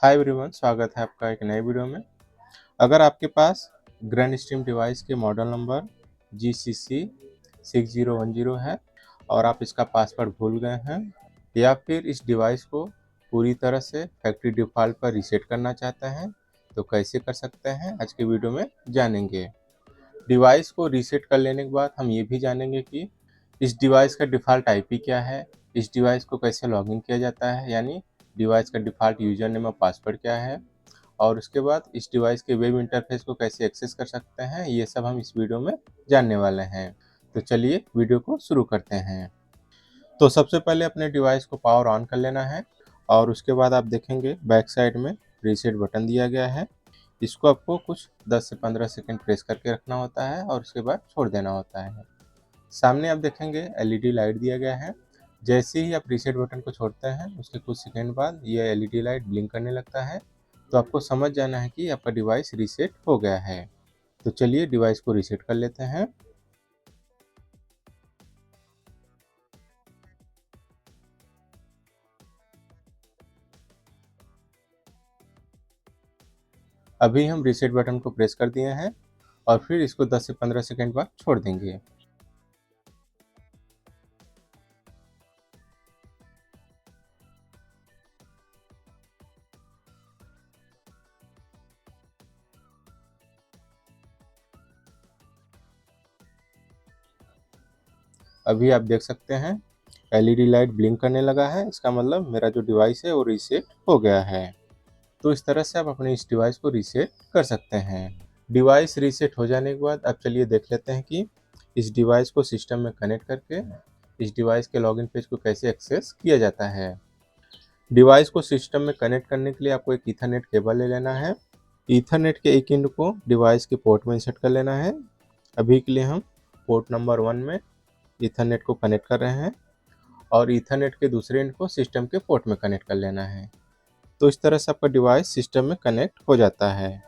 Hi everyone, स्वागत है आपका एक नए वीडियो में। अगर आपके पास ग्रैंड स्ट्रीम डिवाइस के मॉडल नंबर GCC6010 है और आप इसका पासवर्ड भूल गए हैं या फिर इस डिवाइस को पूरी तरह से फैक्ट्री डिफ़ॉल्ट पर रीसेट करना चाहते हैं, तो कैसे कर सकते हैं आज के वीडियो में जानेंगे। डिवाइस को रीसेट कर लेने के बाद हम ये भी जानेंगे कि इस डिवाइस का डिफ़ॉल्ट आईपी क्या है, इस डिवाइस को कैसे लॉगिन किया जाता है, यानी डिवाइस का डिफ़ॉल्ट यूज़र नेम और पासवर्ड क्या है, और उसके बाद इस डिवाइस के वेब इंटरफेस को कैसे एक्सेस कर सकते हैं, ये सब हम इस वीडियो में जानने वाले हैं। तो चलिए वीडियो को शुरू करते हैं। तो सबसे पहले अपने डिवाइस को पावर ऑन कर लेना है और उसके बाद आप देखेंगे बैक साइड में रीसेट बटन दिया गया है। इसको आपको कुछ 10 से 15 सेकंड प्रेस करके रखना होता है और उसके बाद छोड़ देना होता है। सामने आप देखेंगे एलईडी लाइट दिया गया है। जैसे ही आप रीसेट बटन को छोड़ते हैं उसके कुछ सेकंड बाद ये एलईडी लाइट ब्लिंक करने लगता है, तो आपको समझ जाना है कि आपका डिवाइस रीसेट हो गया है। तो चलिए डिवाइस को रीसेट कर लेते हैं। अभी हम रीसेट बटन को प्रेस कर दिए हैं और फिर इसको 10 से 15 सेकंड बाद छोड़ देंगे। अभी आप देख सकते हैं एलईडी लाइट ब्लिंक करने लगा है, इसका मतलब मेरा जो डिवाइस है वो रीसेट हो गया है। तो इस तरह से आप अपने इस डिवाइस को रीसेट कर सकते हैं। डिवाइस रीसेट हो जाने के बाद अब चलिए देख लेते हैं कि इस डिवाइस को सिस्टम में कनेक्ट करके इस डिवाइस के लॉगिन पेज को कैसे एक्सेस किया जाता है। डिवाइस को सिस्टम में कनेक्ट करने के लिए आपको एक ईथरनेट केबल ले लेना है। ईथरनेट के एक एंड को डिवाइस के पोर्ट में इंसर्ट कर लेना है। अभी के लिए हम पोर्ट नंबर 1 में ईथरनेट को कनेक्ट कर रहे हैं और ईथरनेट के दूसरे एंड को सिस्टम के पोर्ट में कनेक्ट कर लेना है। तो इस तरह से आपका डिवाइस सिस्टम में कनेक्ट हो जाता है।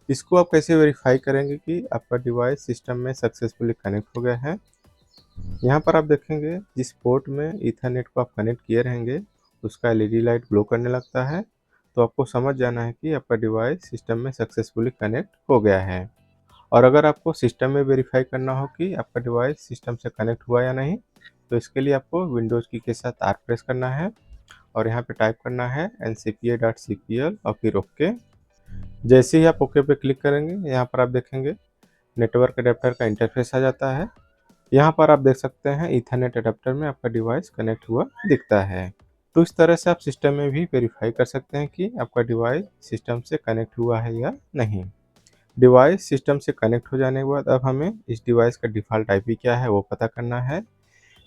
इसको आप कैसे वेरीफाई करेंगे कि आपका डिवाइस सिस्टम में सक्सेसफुली कनेक्ट हो गया है। यहाँ पर आप देखेंगे जिस पोर्ट में ईथरनेट को आप कनेक्ट किए रहेंगे उसका एलईडी लाइट ग्लो करने लगता है, तो आपको समझ जाना है कि आपका डिवाइस सिस्टम में सक्सेसफुली कनेक्ट हो गया है। और अगर आपको सिस्टम में वेरीफाई करना हो कि आपका डिवाइस सिस्टम से कनेक्ट हुआ या नहीं, तो इसके लिए आपको विंडोज़ की के साथ आर प्रेस करना है और यहाँ पे टाइप करना है ncpa.cpl और फिर ओके। जैसे ही आप ओके पे क्लिक करेंगे यहाँ पर आप देखेंगे नेटवर्क अडेप्टर का इंटरफेस आ जाता है। यहाँ पर आप देख सकते हैं ईथरनेट अडेप्टर में आपका डिवाइस कनेक्ट हुआ दिखता है। तो इस तरह से आप सिस्टम में भी वेरीफाई कर सकते हैं कि आपका डिवाइस सिस्टम से कनेक्ट हुआ है या नहीं। डिवाइस सिस्टम से कनेक्ट हो जाने के बाद अब हमें इस डिवाइस का डिफ़ॉल्ट आईपी क्या है वो पता करना है।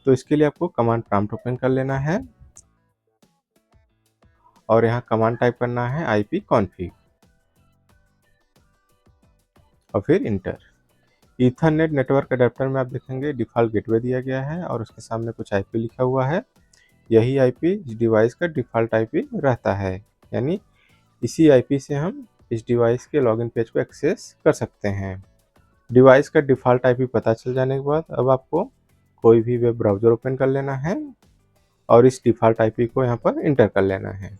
तो इसके लिए आपको कमांड प्रॉम्प्ट ओपन कर लेना है और यहाँ कमांड टाइप करना है ipconfig और फिर इंटर। ईथरनेट नेटवर्क अडेप्टर में आप देखेंगे डिफ़ॉल्ट गेटवे दिया गया है और उसके सामने कुछ आईपी लिखा हुआ है। यही आईपी इस डिवाइस का डिफ़ॉल्ट आईपी रहता है, यानी इसी आईपी से हम इस डिवाइस के लॉगिन पेज को एक्सेस कर सकते हैं। डिवाइस का डिफ़ॉल्ट आईपी पता चल जाने के बाद अब आपको कोई भी वेब ब्राउज़र ओपन कर लेना है और इस डिफ़ॉल्ट आईपी को यहाँ पर इंटर कर लेना है।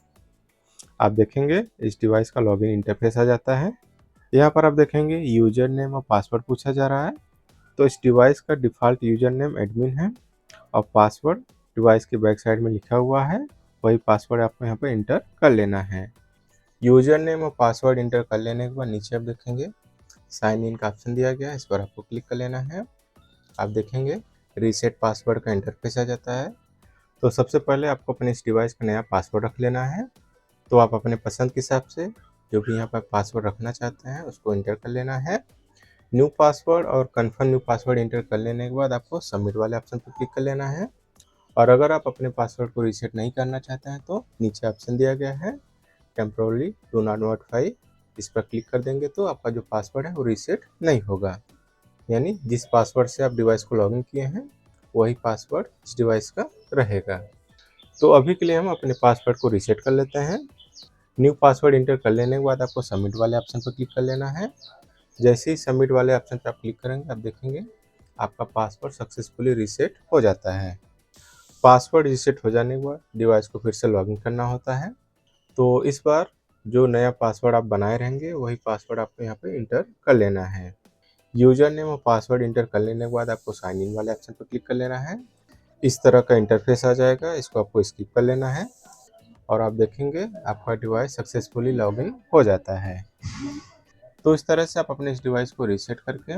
आप देखेंगे इस डिवाइस का लॉगिन इंटरफेस आ जाता है। यहाँ पर आप देखेंगे यूजर नेम और पासवर्ड पूछा जा रहा है। तो इस डिवाइस का डिफ़ॉल्ट यूजर नेम एडमिन है और पासवर्ड डिवाइस के बैक साइड में लिखा हुआ है, वही पासवर्ड आपको यहाँ पर इंटर कर लेना है। यूजर नेम और पासवर्ड इंटर कर लेने के बाद नीचे आप देखेंगे साइन इन का ऑप्शन दिया गया है, इस पर आपको क्लिक कर लेना है। आप देखेंगे रीसेट पासवर्ड का इंटरफेस आ जाता है। तो सबसे पहले आपको अपने इस डिवाइस का नया पासवर्ड रख लेना है। तो आप अपने पसंद के हिसाब से जो भी यहाँ पर पासवर्ड रखना चाहते हैं उसको इंटर कर लेना है। न्यू पासवर्ड और कन्फर्म न्यू पासवर्ड इंटर कर लेने के बाद आपको सबमिट वाले ऑप्शन पर क्लिक कर लेना है। और अगर आप अपने पासवर्ड को रीसेट नहीं करना चाहते हैं तो नीचे ऑप्शन दिया गया है टेम्पोरली डू नॉट नोटिफाई, इस पर क्लिक कर देंगे तो आपका जो पासवर्ड है वो रीसेट नहीं होगा, यानी जिस पासवर्ड से आप डिवाइस को लॉगिन किए हैं वही पासवर्ड इस डिवाइस का रहेगा। तो अभी के लिए हम अपने पासवर्ड को रीसेट कर लेते हैं। न्यू पासवर्ड इंटर कर लेने के बाद आपको सबमिट वाले ऑप्शन पर क्लिक कर लेना है। जैसे ही सबमिट वाले ऑप्शन पर आप क्लिक करेंगे आप देखेंगे आपका पासवर्ड सक्सेसफुली रीसेट हो जाता है। पासवर्ड रीसेट हो जाने के बाद डिवाइस को फिर से लॉगिन करना होता है। तो इस बार जो नया पासवर्ड आप बनाए रहेंगे वही पासवर्ड आपको यहाँ पे इंटर कर लेना है। यूजर नेम और पासवर्ड इंटर कर लेने के बाद आपको साइन इन वाले ऑप्शन पर क्लिक कर लेना है। इस तरह का इंटरफेस आ जाएगा, इसको आपको स्किप कर लेना है और आप देखेंगे आपका डिवाइस सक्सेसफुली लॉगिन हो जाता है। तो इस तरह से आप अपने इस डिवाइस को रीसेट करके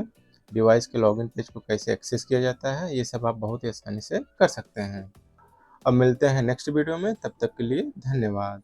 डिवाइस के लॉगिन पेज को कैसे एक्सेस किया जाता है, ये सब आप बहुत ही आसानी से कर सकते हैं। अब मिलते हैं नेक्स्ट वीडियो में, तब तक के लिए धन्यवाद।